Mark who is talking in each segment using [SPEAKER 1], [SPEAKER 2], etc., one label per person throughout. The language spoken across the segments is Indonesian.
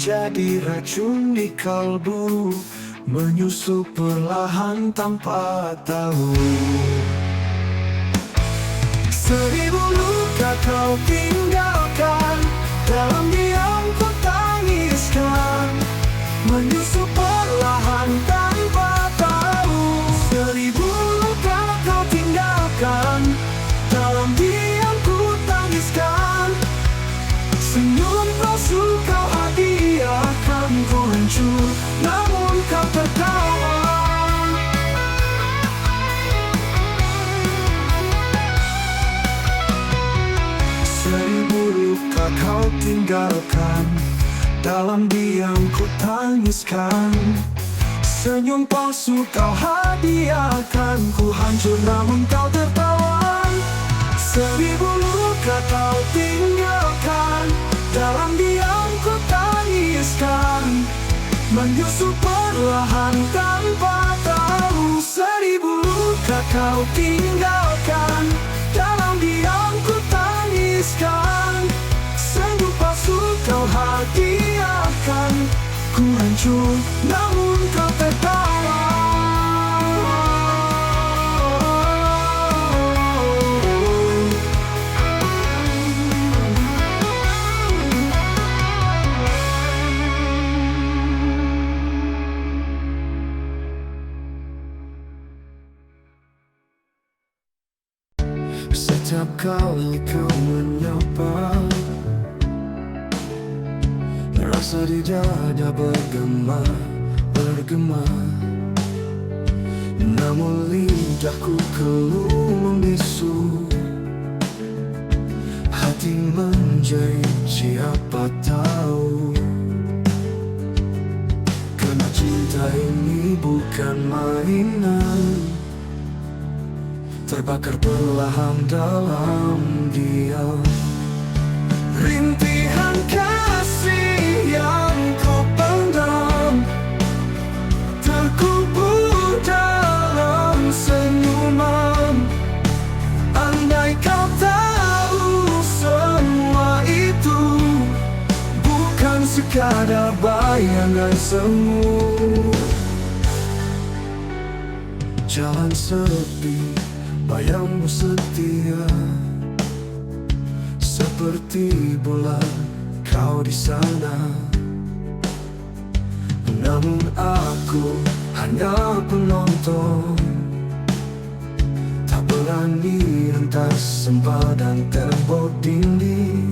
[SPEAKER 1] menjadi racun di kalbu, menyusup perlahan tanpa tahu. Seribu luka kau tinggalkan, dalam diam ku tangiskan, menyusup perlahan tanpa tahu. Seribu luka kau tinggalkan, dalam diam ku tangiskan, senyum palsu kau hadiahkan, ku hancur namun kau tertawa. Seribu luka kau tinggalkan, dalam diam ku tangiskan, senyum palsu kau hadiahkan, ku hancur namun kau tertawa. Seribu luka kau tinggalkan, dalam diam ku tangiskan, menyusup perlahan tanpa tahu. Seribu luka kau tinggalkan, dalam diam ku tangiskan, senyum palsu kau hadiahkan, ku hancur namun kau tertawa. Setiap kali kau menyapa, rasa di dada bergema, bergema. Namun lidahku keluh membisu, hati menjerit siapa tahu. Karena cinta ini bukan mainan, terbakar perlahan dalam diam. Rintihan kasih yang ku pendam, terkubur dalam senyuman. Andai kau tahu semua itu bukan sekadar bayangan semu. Jalan sepi, bayangmu setia, seperti bulan kau di sana. Namun aku hanya penonton, tak berani rentas sempadan tembok dinding.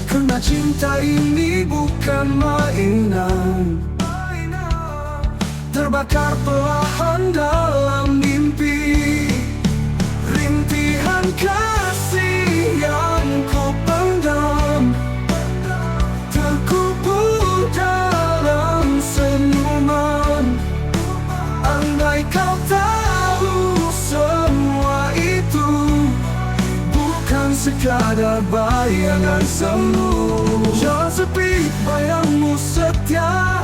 [SPEAKER 1] Karena cinta ini bukan mainan, terbakar perlahan dalam mimpi. Rintihan kasih yang ku pendam, terkubur dalam senyuman. Andai kau tahu semua itu bukan sekadar bayangan semu. Jalan sepi, bayangmu setia,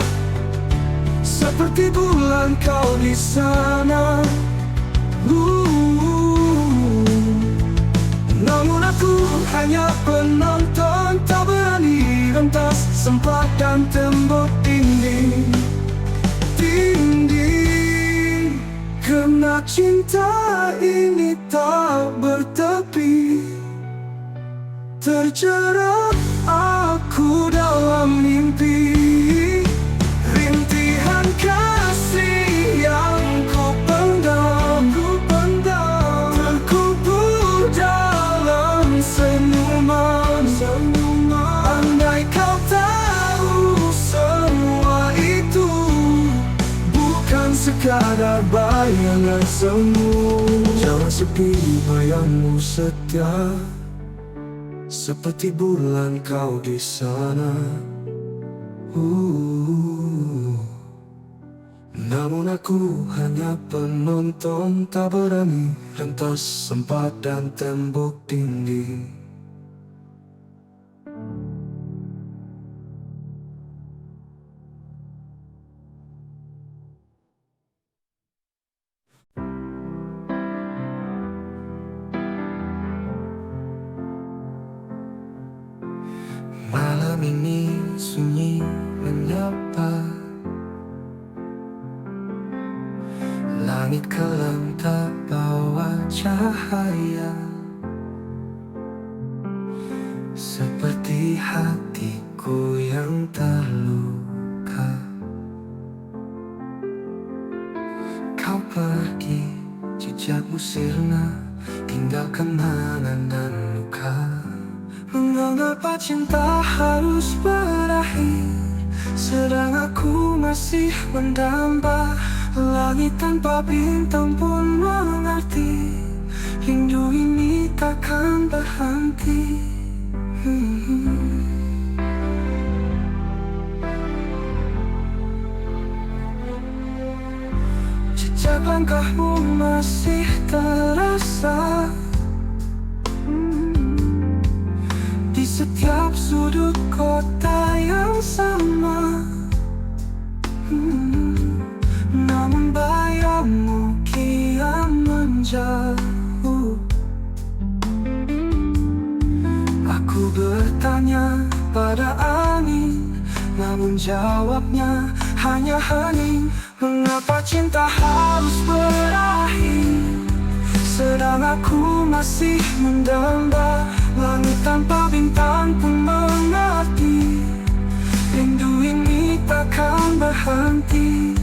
[SPEAKER 1] seperti bulan kau di sana. Namun aku hanya penonton, tak berani rentas sempadan tembok dinding. Dinding, karena cinta ini tak bertepi, terjerat aku dalam mimpi. Rintihan kasih yang ku pendam, terkubur dalam senyuman. Andai kau tahu semua itu bukan sekadar bayangan semu. Jangan sepi, bayangmu setia, seperti bulan kau di sana. Namun aku hanya penonton, tak berani rentas sempadan tembok dinding. Malam ini seperti hatiku yang terluka. Kau pergi, jejakmu sirna, tinggalkan kenangan dan luka. Mengapa cinta harus berakhir, sedang aku masih mendamba. Langit tanpa bintang pun mengerti, rindu ini takkan berhenti. Jejak langkahmu masih terasa di setiap sudut kota yang sama. Namun bayangmu kian menjauh. Aku bertanya pada angin, namun jawabnya hanya hening. Mengapa cinta harus berakhir, sedang aku masih mendamba. Langit tanpa bintang pun mengerti, rindu ini takkan berhenti.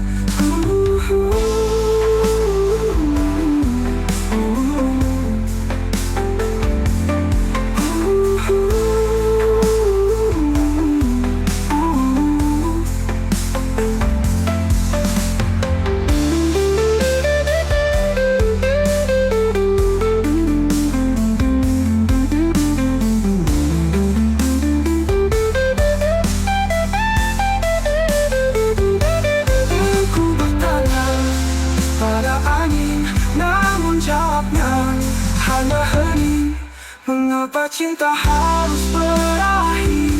[SPEAKER 1] Hanya hening. Mengapa cinta harus berakhir,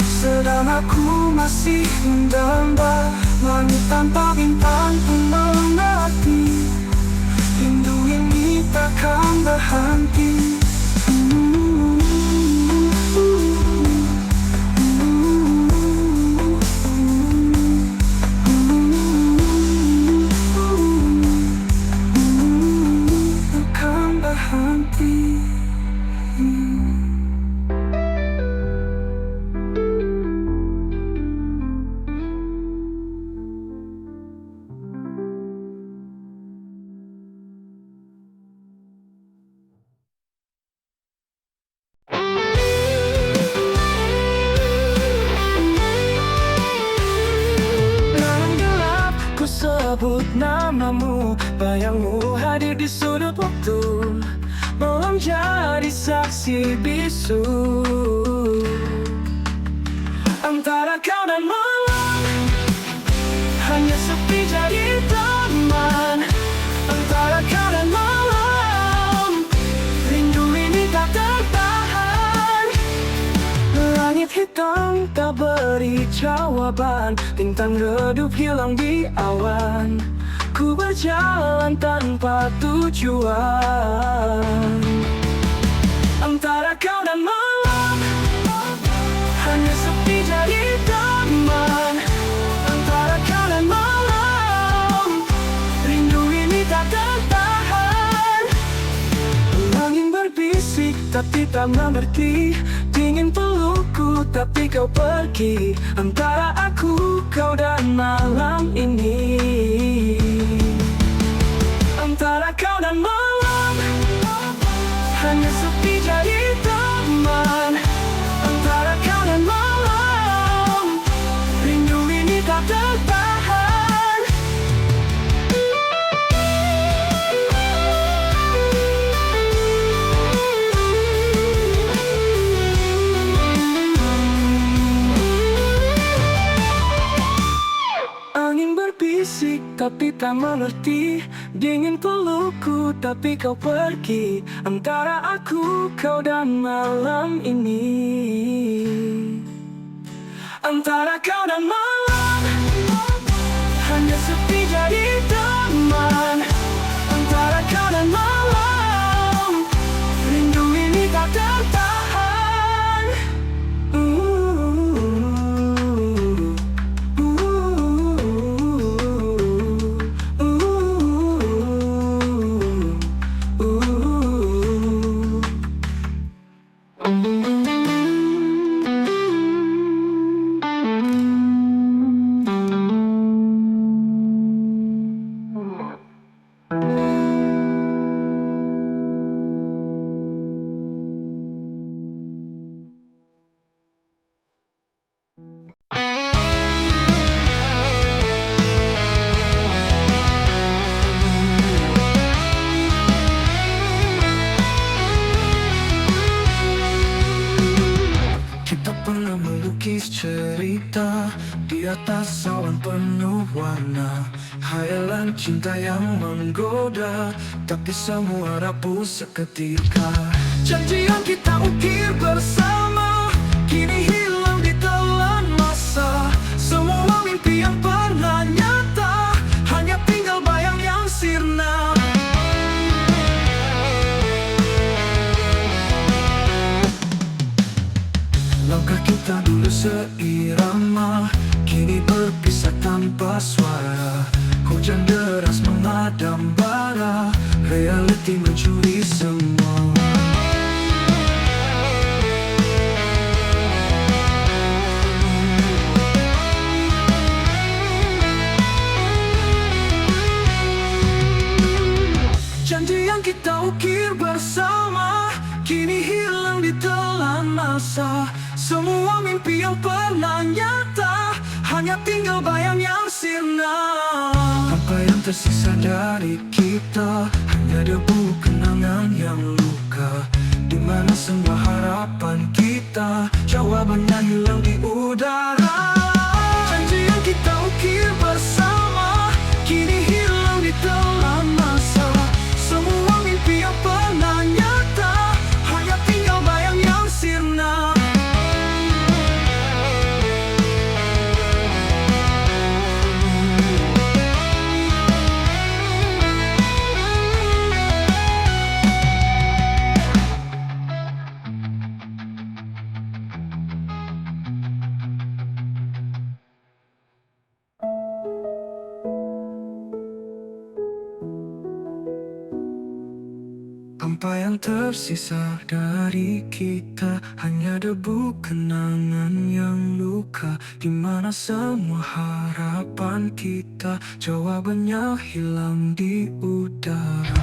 [SPEAKER 1] sedang aku masih mendamba. Langit tanpa bintang pun mengerti, rindu ini takkan berhenti. Sebut namamu, bayangmu hadir di sudut waktu, malam jadi saksi bisu. Antara kau dan malam, hanya sepi jadi teman. Antara kau dan malam, rindu ini tak tertahan. Langit hitam tak beri jawaban, bintang redup hilang di awan. Ku berjalan tanpa tujuan. Antara kau dan malam, hanya sepi jadi teman. Antara kau dan malam, rindu ini tak tertahan. Angin berbisik tapi tak mengerti, dingin pelukku tapi kau pergi. Antara aku, kau dan malam ini. Antara kau dan malam, hanya sepi jadi teman. Antara kau dan malam, rindu ini tak tertahan. Angin berbisik tapi tak mengerti, dingin pelukku tapi kau pergi. Antara aku, kau dan malam ini. Antara kau dan malam, hanya sepi jadi teman. Antara kau dan malam, rindu ini tak tertahan. Di atas awan penuh warna, hayalan cinta yang menggoda, tapi semua rapuh seketika. Janji yang kita ukir bersama kini hilang di telan masa. Semua mimpi yang pernah nyata hanya tinggal bayang yang sirna. Langkah kita dulu seirama, kini berpisah tanpa suara. Hujan deras mengadang bara, reality mencuri semua. Janji yang kita ukir bersama kini hilang di telan masa. Semua mimpi yang pernah nyata hanya tinggal bayang yang sirna. Apa yang tersisa dari kita hanya debu kenangan yang luka. Di mana semua harapan kita jawabannya hilang di udara. Janji yang kita ukir bersama kini hilang di telan masa. Semua mimpi yang pernah nyata hanya tinggal bayang yang sirna. Apa yang tersisa dari kita hanya debu kenangan yang luka. Di mana semua harapan kita jawabannya hilang di udara.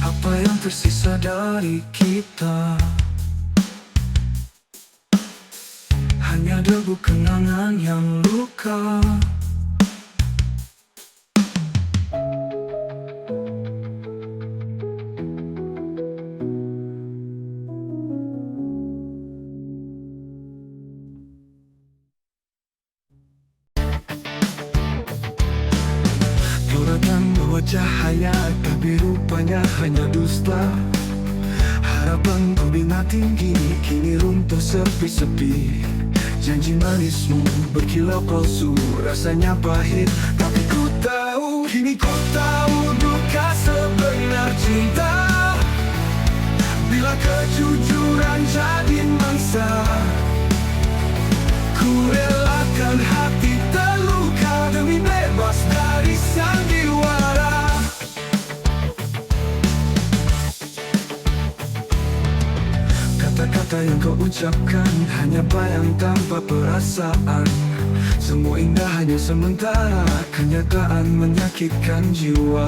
[SPEAKER 1] Apa yang tersisa dari kita hanya debu kenangan yang luka. Cahaya tapi rupanya hanya dusta. Harapanku bina tinggi kini runtuh sepi-sepi. Janji manismu berkilau palsu, rasanya pahit. Tapi ku tahu, kini ku tahu duka sebenar cinta. Bila kejujuran jadi mangsa, ku relakan hati terluka demi bebas dari sandiwara. Kata-kata yang kau ucapkan hanya bayang tanpa perasaan. Semua indah hanya sementara, kenyataan menyakitkan jiwa.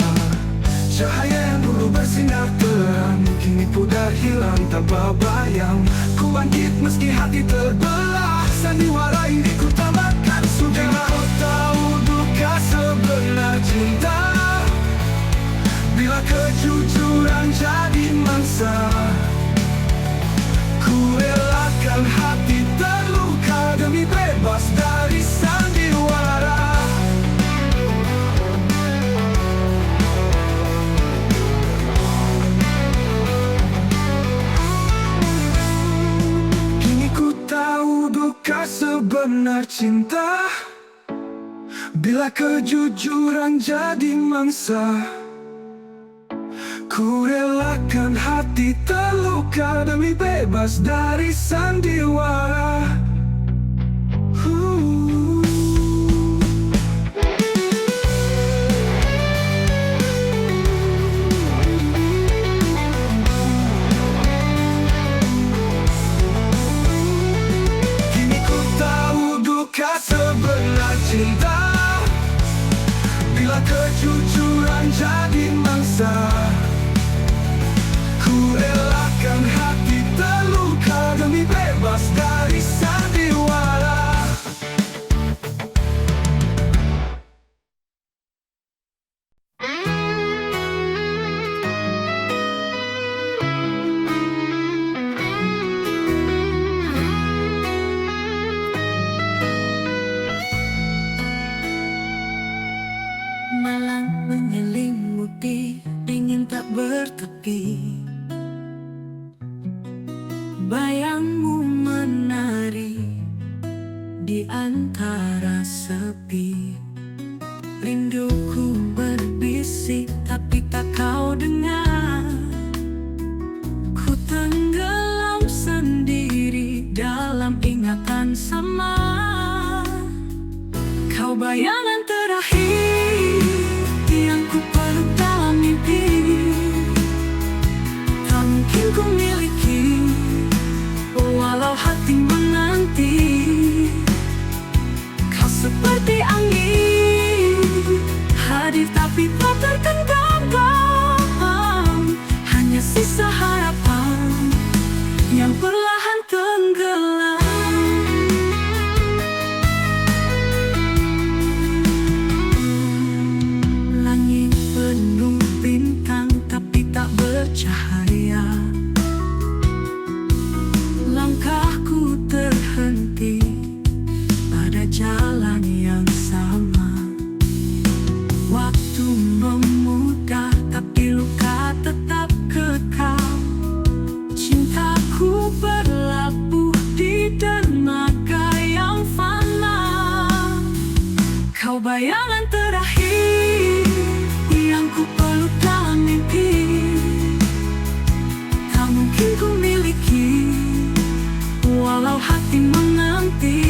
[SPEAKER 1] Cahaya yang dulu bersinar terang kini pudar hilang tanpa bayang. Ku bangkit meski hati terbelah, sandiwara ini ku tambahkan sudah. Kau tahu duka sebenar cinta. Bila kejujuran jadi mangsa, ku relakan hati terluka demi bebas dari sandiwara. Kini ku tahu duka sebenar cinta. Bila kejujuran jadi mangsa, ku relakan hati terluka demi bebas dari sandiwara. Kini ku tahu duka sebenar cinta. kejujuran jadi mangsa. Ku relakan hati terluka demi bebas dari sandiwara.
[SPEAKER 2] Malam menyelimuti, dingin tak bertepi. Bayangmu menari di antara sepi. Rinduku berbisik tapi tak kau dengar. Ku tenggelam sendiri dalam ingatan samar. Kau bayangan terakhir yang ku peluk dalam mimpi. Tak mungkin ku miliki walau hati menanti. Kau seperti angin, hadir tapi tak tergenggam. Hanya sisa harapan yang perlahan tenggelam. Langit penuh bintang tapi tak bercahaya. Langkahku terhenti pada jalan yang sama. Waktu memudah tapi luka tetap kekal. Cintaku berlabuh di dermaga yang fana. Kau bayangan terakhir yang ku peluk dalam mimpi. Tak mungkin ku miliki walau hati menanti.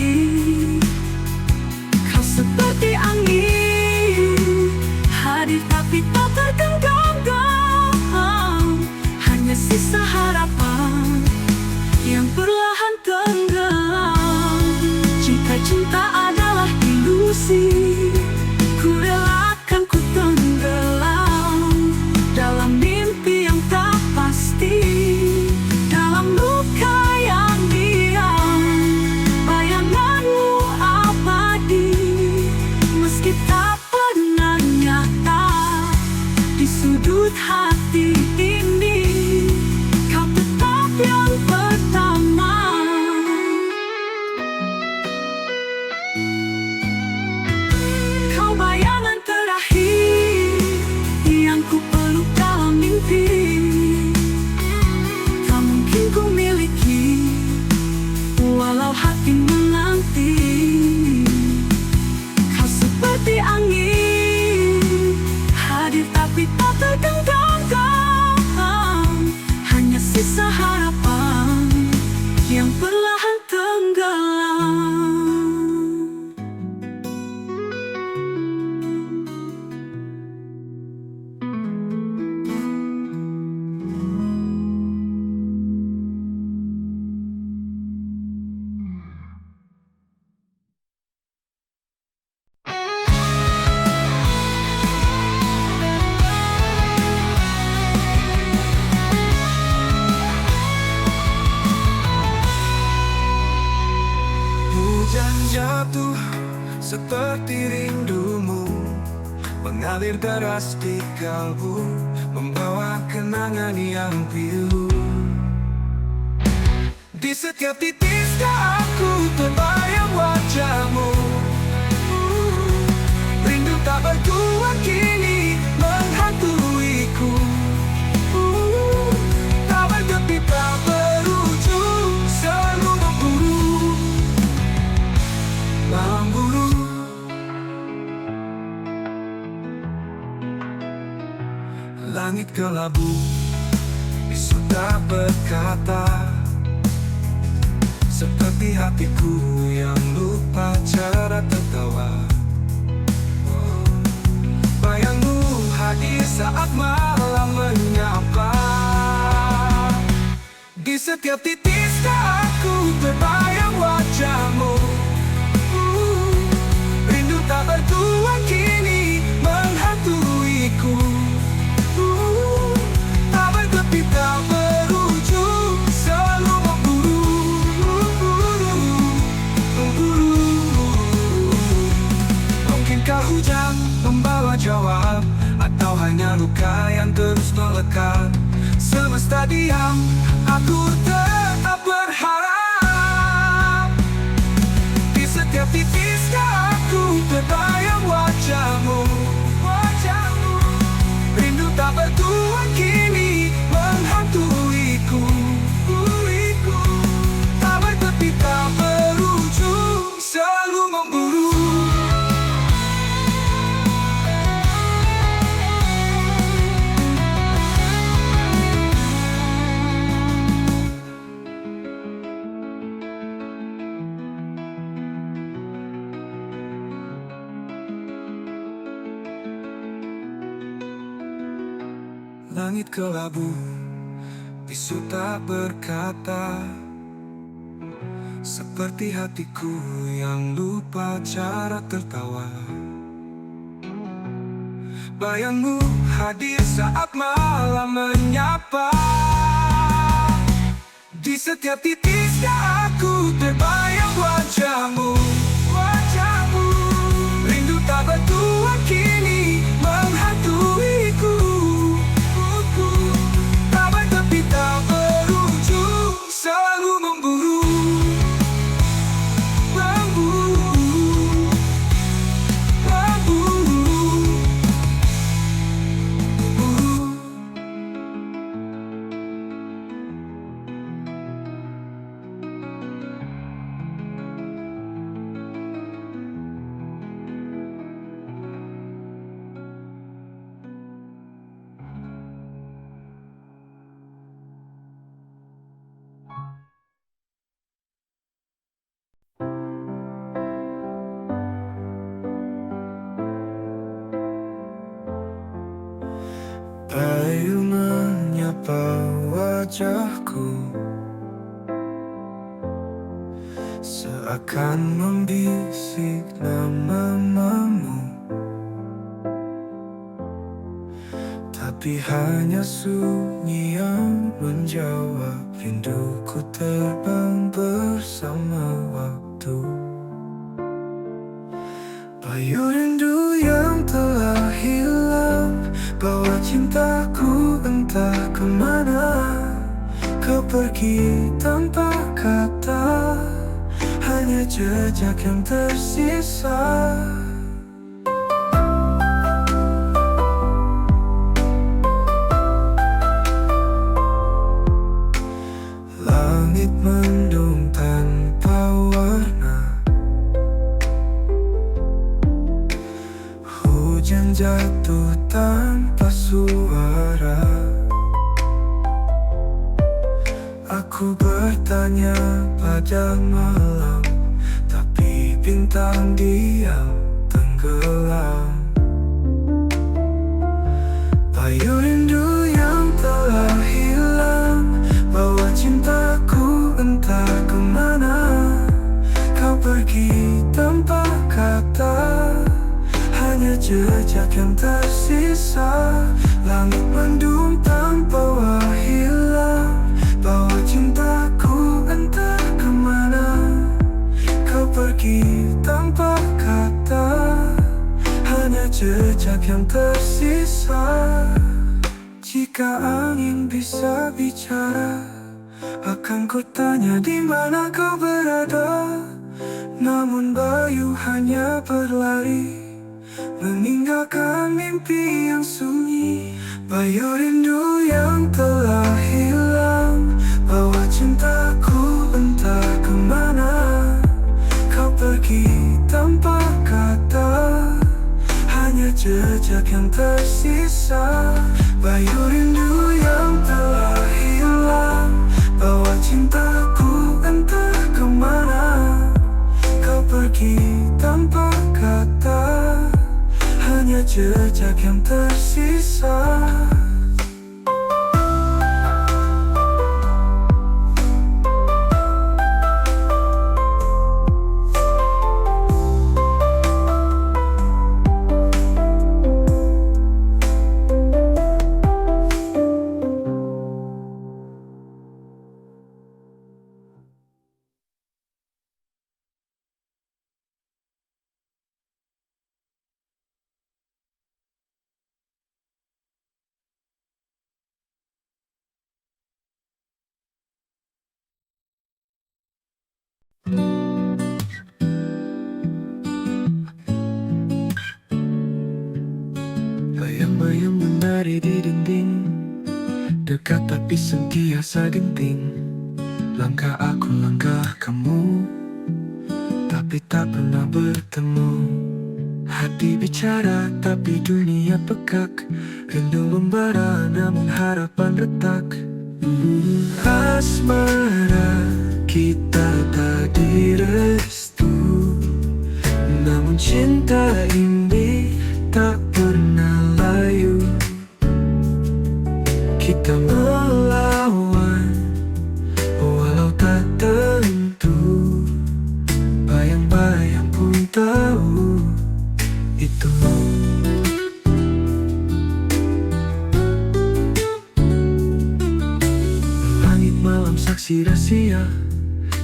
[SPEAKER 2] Kau seperti angin, hadir tapi tak tergenggam. Hanya sisa harapan yang perlahan tenggelam. Jika cinta adalah ilusi, ku relakan ku tenggelam dalam mimpi yang tak pasti. Dalam luka yang diam, bayanganmu abadi. Meski tak pernah nyata di sudut hati ini, kau tetap yang pertama. Kau bayangan terakhir yang ku peluk dalam mimpi. Tak mungkin ku miliki walau hati menanti. Kau seperti angin, hadir tapi tak tergenggam. Hanya sisa harapan yang perlahan tenggelam.
[SPEAKER 1] Hujan jatuh seperti rindumu, mengalir deras di kalbu, membawa kenangan yang pilu. Di setiap titik aku terbayang wajahmu. Rindu tak berdua kini menghantuiku. Tak berdepi tak berujung, seluruh buru malam buru. Langit kelabu, bisu tak berkata. Seperti hatiku yang lupa cara tertawa. Bayangmu hadir saat malam menyapa. Di setiap titik aku terbayang wajahmu. Rindu tak berdua kini menghantui. lekat. Semesta diam, aku tetap berharap. Di setiap titisnya aku terbayang wajahmu. Rindu tak bertuan kini menghantuiku. Tak bertepi, tak berujung, selalu memburu. Langit kelabu, bisu tak berkata. Seperti hatiku yang lupa cara tertawa. Bayangmu hadir saat malam menyapa. Di setiap titisnya aku terbayang wajahmu. Rindu tak bertuan kini menghantuiku. Tak bertepi, tak berujung, selalu memburu. Bayu menyapa wajahku, seakan membisik namamu. Tapi hanya sunyi yang menjawab. Rinduku terbang bersama waktu. Bayu rindu yang telah hilang, bawa cintaku entah kemana. Kau pergi tanpa kata, hanya jejak yang tersisa. Langit mendung tanpa warna, hujan jatuh tanpa suara. Aku bertanya pada malam, tapi bintang diam tenggelam. Bayu rindu yang telah hilang, bawa cintaku entah kemana. Kau pergi tanpa kata, hanya jejak yang tersisa. Langit mendung tanpa hilang, bawa cintaku entah kemana. Kau pergi tanpa kata, hanya jejak yang tersisa. Jika angin bisa bicara, akan ku tanya di mana kau berada. Namun bayu hanya berlari, meninggalkan mimpi yang sunyi. Bayu rindu yang telah hilang, bawa cintaku entah kemana. Kau pergi tanpa kata, hanya jejak yang tersisa. Bayu rindu yang telah hilang, bawa cintaku entah kemana. Kau pergi tanpa kata, hanya jejak yang tersisa. matahari di dinding, dekat tapi sentiasa genting. Langkah aku, langkah kamu, tapi tak pernah bertemu. Hati bicara tapi dunia pekak, rindu membara namun harapan retak. Asmara kita tak direstu, namun cinta ini tak pernah layu. Kita melawan walau tak tentu, bayang-bayang pun tahu itu. Langit malam saksi rahasia,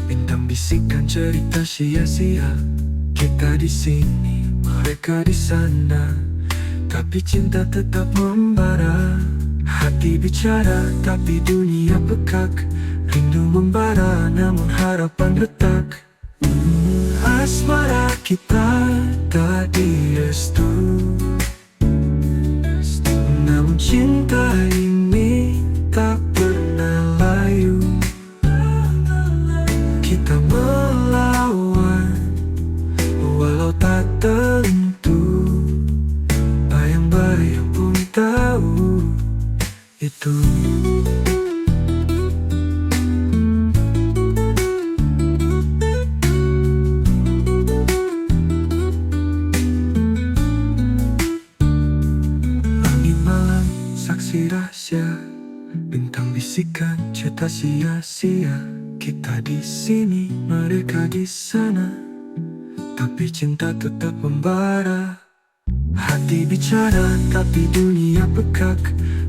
[SPEAKER 1] bintang bisikkan cerita sia-sia. Kita di sini, mereka di sana, tapi cinta tetap membara. Hati bicara tapi dunia pekak, rindu membara namun harapan retak. Asmara kita tak direstu, namun cinta ini tak pernah layu. Kita melawan walau tak tentu, bayang-bayang pun tahu itu. Langit malam saksi rahasia, bintang bisikan cerita sia-sia. Kita di sini, mereka di sana, tapi cinta tetap membara. Hati bicara tapi dunia pekak,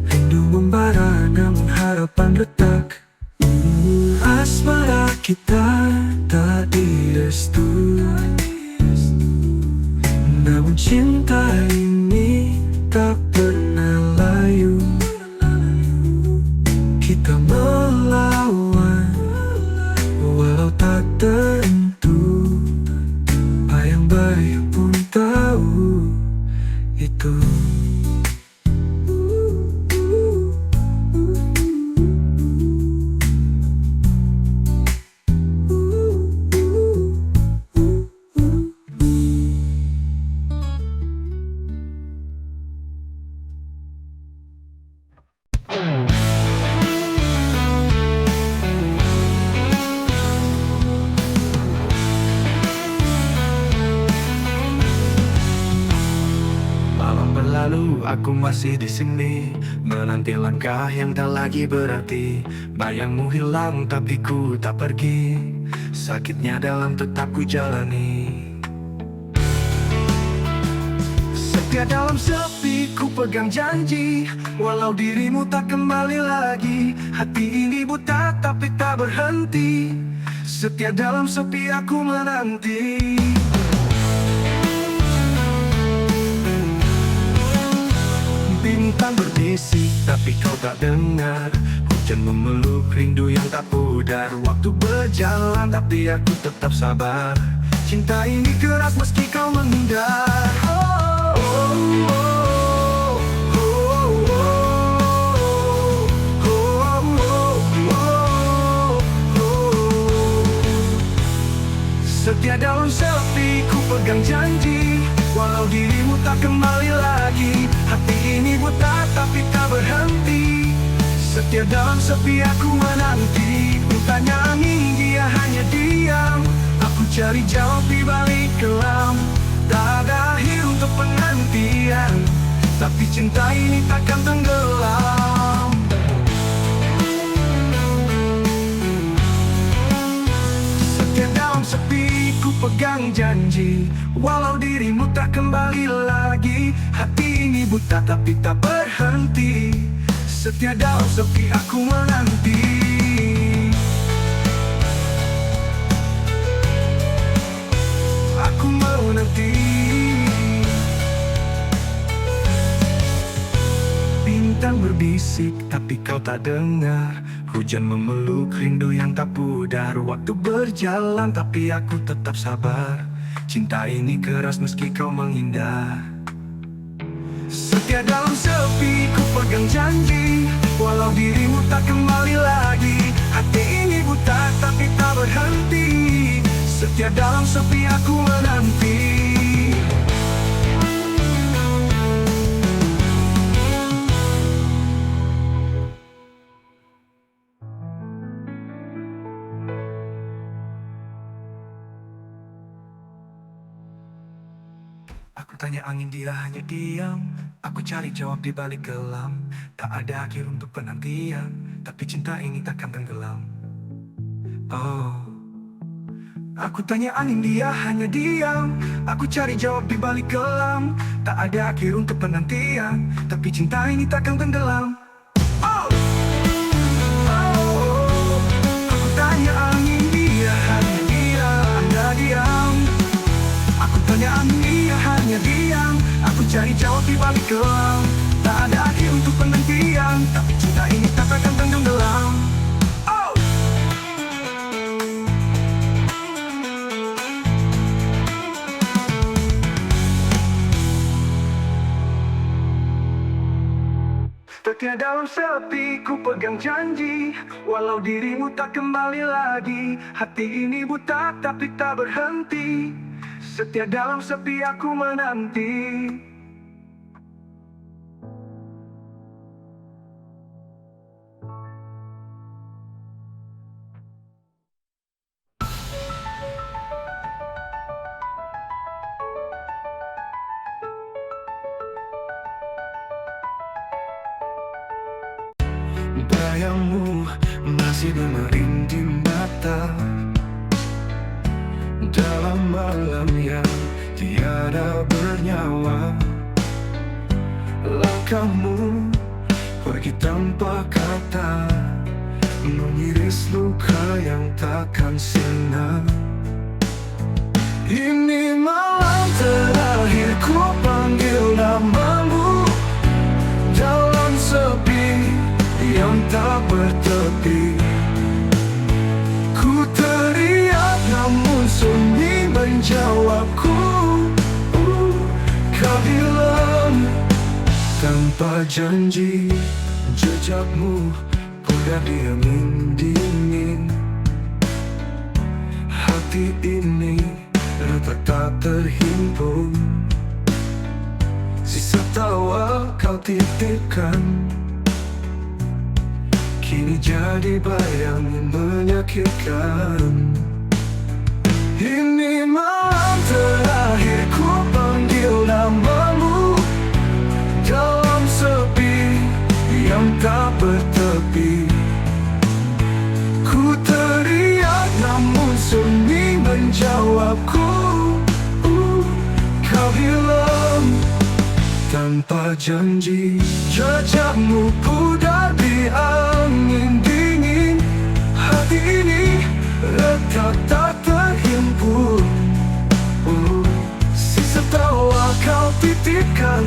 [SPEAKER 1] rindu membara namun harapan retak. Asmara kita tak direstu, namun cinta ini tak pernah layu. Kita melawan walau tak tentu, bayang-bayang pun tahu itu.
[SPEAKER 3] Lalu aku masih di sini, menanti langkah yang tak lagi berarti. Bayangmu hilang tapi ku tak pergi, sakitnya dalam tetap ku jalani. Setia dalam sepi ku pegang janji, walau dirimu tak kembali lagi. Hati ini buta tapi tak berhenti, setia dalam sepi aku menanti. Bintang berbisik tapi kau tak dengar, hujan memeluk rindu yang tak pudar. Waktu berjalan tapi aku tetap sabar, cinta ini keras meski kau menghindar. Setia dalam sepi ku pegang janji, walau dirimu tak kembali lagi. Hati ini buta tapi tak berhenti, setia dalam sepi aku menanti. Tanya angin dia hanya diam, aku cari jawab di balik kelam. Tak ada akhir untuk penantian, tapi cinta ini takkan tenggelam. Setia dalam sepi ku pegang janji, walau dirimu tak kembali lagi. Hati ini buta tapi tak berhenti, setia dalam sepi aku menanti. Aku menanti. Bintang berbisik tapi kau tak dengar, hujan memeluk rindu yang tak pudar. Waktu berjalan tapi aku tetap sabar, cinta ini keras meski kau menghindar. Setia dalam sepi, ku pegang janji. Walau dirimu tak kembali lagi, hati ini buta tapi tak berhenti. Setia dalam sepi aku menanti. Aku tanya angin, dia hanya diam. Aku cari jawab di balik gelam. Tak ada akhir untuk penantian, tapi cinta ini takkan tenggelam. Oh, aku tanya angin, dia hanya diam. Aku cari jawab di balik gelam. Tak ada akhir untuk penantian, tapi cinta ini takkan tenggelam. Oh, oh, aku tanya angin, dia hanya diam. Anda diam. Aku tanya angin, dia hanya diam. Aku cari jawab di balik gelam. Tak ada akhir untuk penantian, tapi cinta ini tak akan tenggelam. Oh, setia dalam sepi, ku pegang janji. Walau dirimu tak kembali lagi, hati ini buta tapi tak berhenti. Setia dalam sepi aku menanti. Bayangmu masih merintih mata dalam malam yang tiada bernyawa. Langkahmu pergi tanpa kata, mengiris luka yang takkan sirna. Ini malam terakhir ku panggil namamu dalam sepi yang tak bertepi. Ku teriak namun sunyi menjawabku. Kau hilang tanpa janji, jejakmu pudar di angin dingin. Hati ini retak tak terhimpun, sisa tawa kau titipkan kini jadi bayang menyakitkan. Ini malam terakhir ku panggil namamu dalam sepi yang tak bertepi. Ku teriak namun sunyi menjawabku. Kau hilang tanpa janji, jejakmu pudar di angin dingin. Hati ini retak tak terhimpun, sisa tawa kau titipkan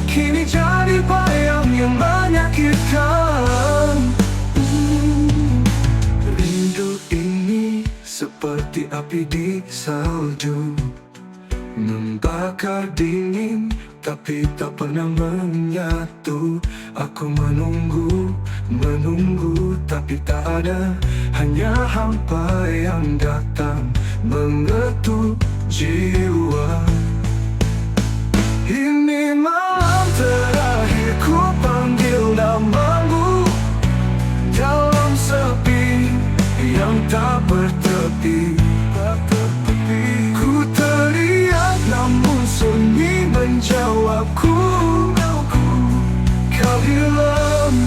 [SPEAKER 3] kini jadi bayang yang menyakitkan. Rindu ini seperti api di salju, membakar dingin tapi tak pernah menyatu. Aku menunggu, menunggu tapi tak ada, hanya hampa yang datang mengetuk jiwa. Ini malam terakhir ku panggil namamu dalam sepi yang tak bertepi. Ku teriak namun sunyi menjawabku. Kau hilang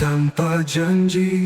[SPEAKER 3] tanpa janji.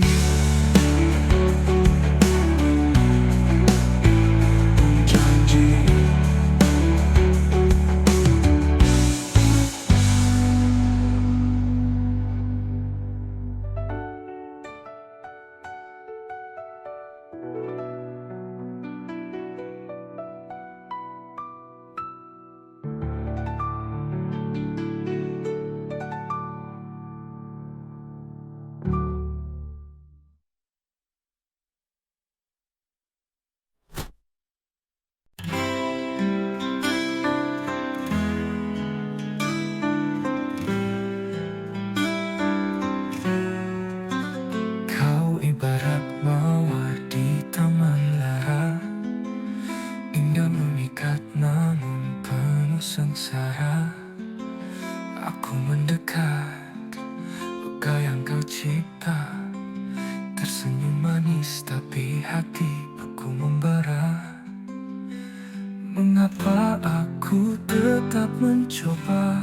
[SPEAKER 1] Ku tetap mencoba,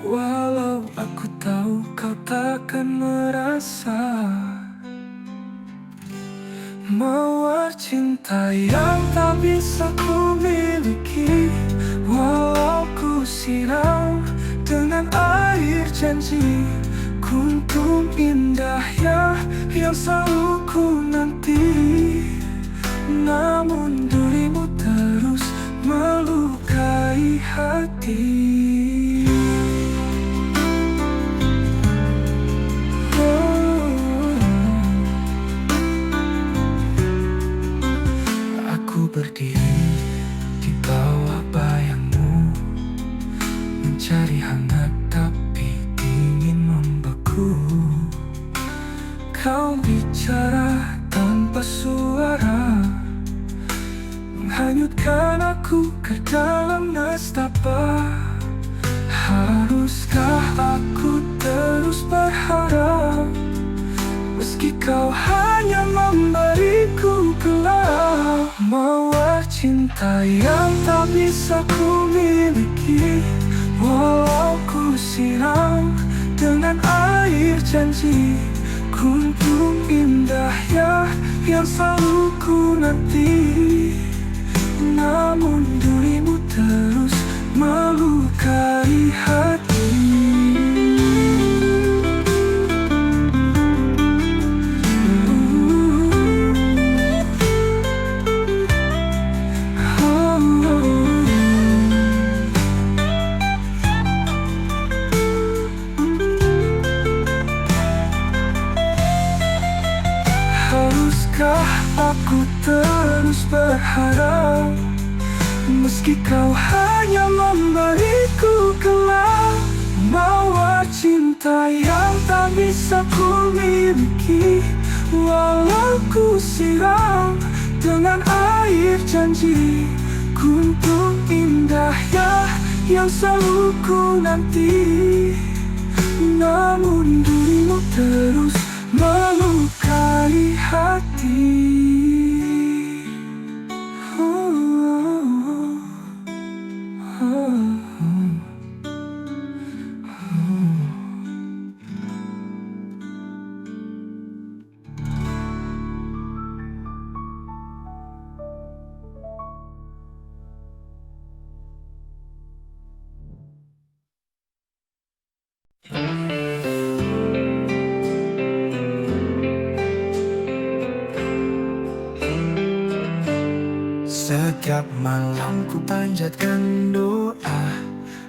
[SPEAKER 1] walau aku tahu kau takkan merasa. Mawar cinta yang tak bisa ku miliki, walau ku siram dengan air janji. Kuntum indahnya yang selalu ku nanti, namun dirimu terus melukai hati. Aku berdiri di bawah bayangmu, mencari hangat tapi ingin membeku. Kau bicara tanpa suara, menghanyutkan aku ke dalam nestapa. Haruskah aku terus berharap, meski kau hanya memberiku gelap? Mawar cinta yang tak bisa ku miliki, walau ku siram dengan air janji. Kuntum indahnya yang selalu ku nanti, namun dirimu terus melukai hati. Haruskah aku terus berharap, meski kau hanya memberiku gelap? Mawar cinta yang tak bisa ku miliki, walau ku siram dengan air janji. Kuntum indahnya yang selalu ku nanti, namun dirimu terus melukai hati. Setiap malam ku panjatkan doa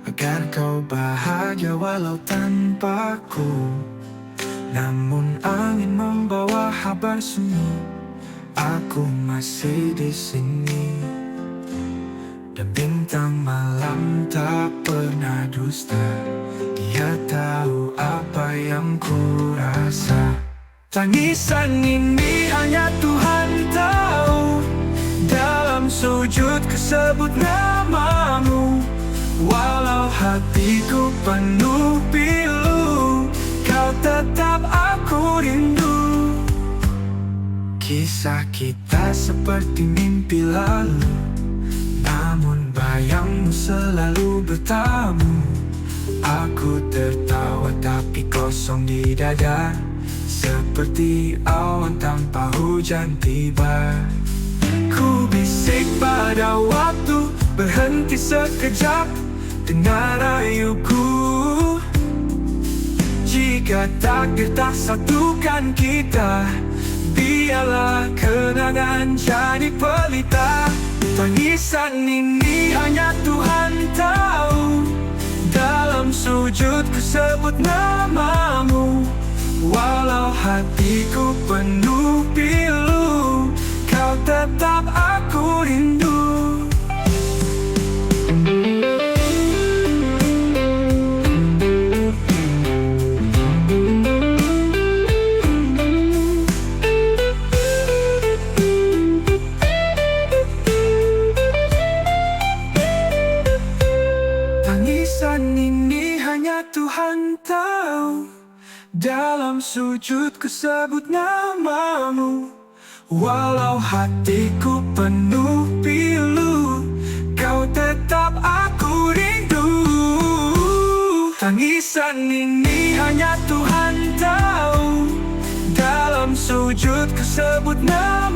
[SPEAKER 1] agar kau bahagia walau tanpaku. Namun angin membawa kabar sunyi, aku masih di sini. Dan bintang malam tak pernah dusta, dia tahu apa yang ku rasa. Tangisan ini hanya Tuhan tahu, dalam sujud kusebut namamu. Walau hatiku penuh pilu, kau tetap aku rindu. Kisah kita seperti mimpi lalu, namun bayangmu selalu bertamu. Aku tertawa tapi kosong di dada, seperti awan tanpa hujan tiba. Ku bisik pada waktu, berhenti sekejap, dengar rayuku. Jika takdir tak satukan kita, biarlah kenangan jadi pelita. Tangisan ini hanya Tuhan tahu, dalam sujud ku sebut namamu. Walau hatiku penuh pilu, kau tetap aku rindu. Tangisan ini hanya Tuhan tahu, dalam sujud ku sebut namamu. Walau hatiku penuh pilu, kau tetap
[SPEAKER 3] Dan ini hanya Tuhan tahu. Dalam sujud ku sebut nama